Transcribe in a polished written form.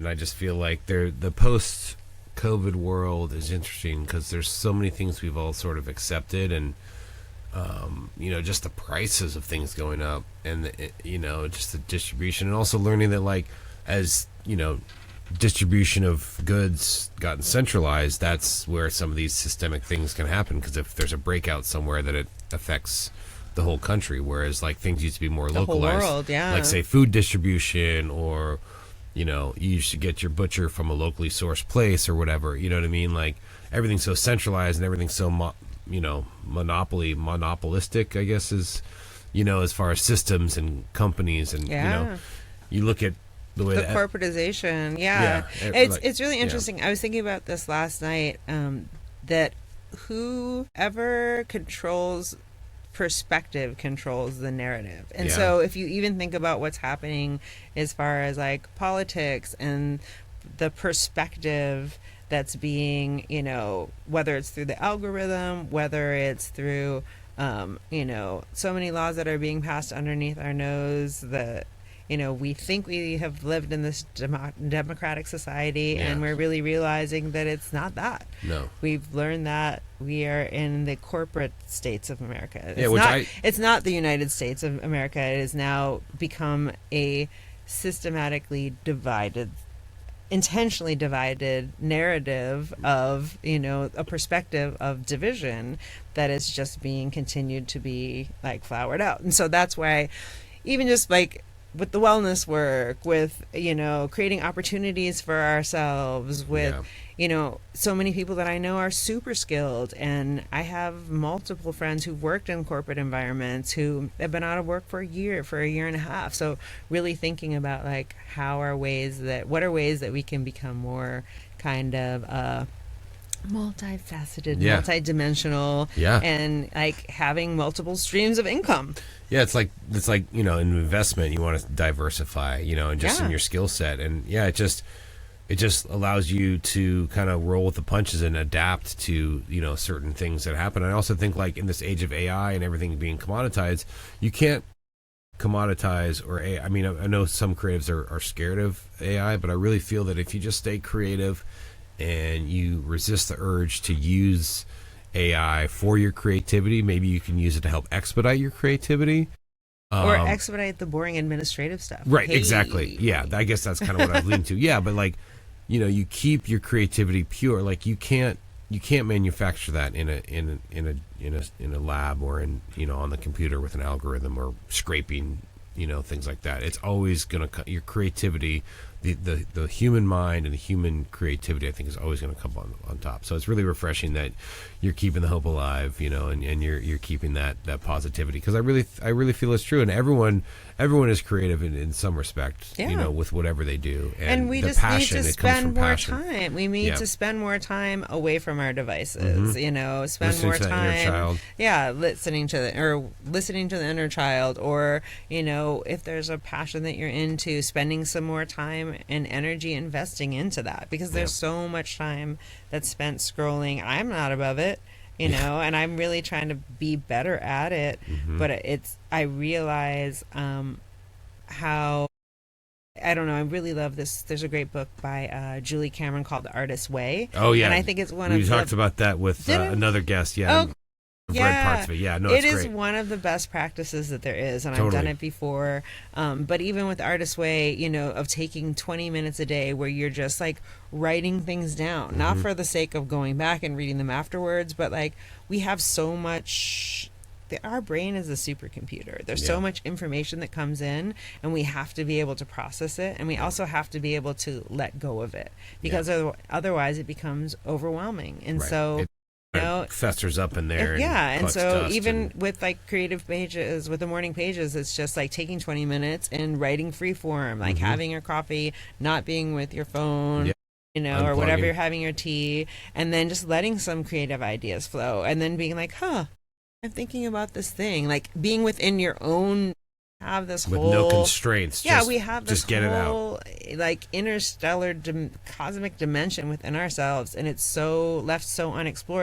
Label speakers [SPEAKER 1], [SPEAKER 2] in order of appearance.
[SPEAKER 1] And I just feel like the post-COVID world is interesting because there's so many things we've all sort of accepted, and just the prices of things going up, and just the distribution, and also learning that, like, as distribution of goods gotten centralized, that's where some of these systemic things can happen, because if there's a breakout somewhere, that it affects the whole country, whereas like things used to be more localized,
[SPEAKER 2] whole world, yeah.
[SPEAKER 1] like say food distribution, or you used to get your butcher from a locally sourced place or whatever, you know what I mean? Like, everything's so centralized and everything's so monopolistic, I guess, is as far as systems and companies, and you look at the way that
[SPEAKER 2] corporatization, it's really interesting. I was thinking about this last night, that whoever controls perspective controls the narrative. And so if you even think about what's happening as far as like politics and the perspective that's being, whether it's through the algorithm, whether it's through, so many laws that are being passed underneath our nose that, we think we have lived in this democratic society, and we're really realizing that it's not that.
[SPEAKER 1] No.
[SPEAKER 2] We've learned that we are in the corporate states of America. It's not the United States of America. It has now become a systematically divided, intentionally divided narrative of, a perspective of division that is just being continued to be like flowered out. And so that's why, even just like with the wellness work, with, creating opportunities for ourselves, with, so many people that I know are super skilled. And I have multiple friends who've worked in corporate environments who have been out of work for a year and a half. So really thinking about like, what are ways that we can become more kind of, multifaceted, multidimensional, and like having multiple streams of income.
[SPEAKER 1] Yeah, it's like in investment, you want to diversify, and just in your skill set, and it just allows you to kind of roll with the punches and adapt to certain things that happen. I also think, like, in this age of AI and everything being commoditized, you can't commoditize or AI. I mean, I know some creatives are scared of AI, but I really feel that if you just stay creative and you resist the urge to use AI for your creativity, maybe you can use it to help expedite your creativity.
[SPEAKER 2] Or expedite the boring administrative stuff.
[SPEAKER 1] Right, exactly. Yeah, I guess that's kind of what I've leaned to. Yeah, but like, you keep your creativity pure. Like, you can't manufacture that in a lab, or on the computer with an algorithm, or scraping, things like that. It's always going to, your creativity, the human mind and the human creativity, I think, is always going to come on top. So it's really refreshing that you're keeping the hope alive, and you're keeping that positivity, because I really feel it's true. And everyone is creative in some respect, with whatever they do. And
[SPEAKER 2] we
[SPEAKER 1] the
[SPEAKER 2] just
[SPEAKER 1] passion,
[SPEAKER 2] need to spend more time. We need to spend more time away from our devices. Spend
[SPEAKER 1] listening
[SPEAKER 2] more
[SPEAKER 1] to
[SPEAKER 2] time.
[SPEAKER 1] That inner child.
[SPEAKER 2] Yeah, listening to the inner child, or if there's a passion that you're into, spending some more time and energy investing into that, because there's so much time that's spent scrolling. I'm not above it, and I'm really trying to be better at it. But I realize how, I don't know, I really love this. There's a great book by Julie Cameron called The Artist's Way.
[SPEAKER 1] Oh yeah,
[SPEAKER 2] and I think it's one
[SPEAKER 1] we talked about that with another guest. Yeah.
[SPEAKER 2] Oh,
[SPEAKER 1] I've read parts of it. Yeah, no,
[SPEAKER 2] it
[SPEAKER 1] it's
[SPEAKER 2] is
[SPEAKER 1] great.
[SPEAKER 2] one of the best practices that there is, and
[SPEAKER 1] Totally.
[SPEAKER 2] I've done it before. But even with Artist's Way, of taking 20 minutes a day where you're just like writing things down, not for the sake of going back and reading them afterwards, but like, we have so much. Our brain is a supercomputer. There's so much information that comes in, and we have to be able to process it, and we also have to be able to let go of it, because otherwise it becomes overwhelming. And so
[SPEAKER 1] it festers up in there.
[SPEAKER 2] And so even with like creative pages, with the morning pages, it's just like taking 20 minutes and writing free form, like having your coffee, not being with your phone, or whatever you're having your tea, and then just letting some creative ideas flow, and then being like, I'm thinking about this thing, like being within your own, have this
[SPEAKER 1] with
[SPEAKER 2] whole,
[SPEAKER 1] no constraints.
[SPEAKER 2] We have this whole like interstellar cosmic dimension within ourselves, and it's so left so unexplored.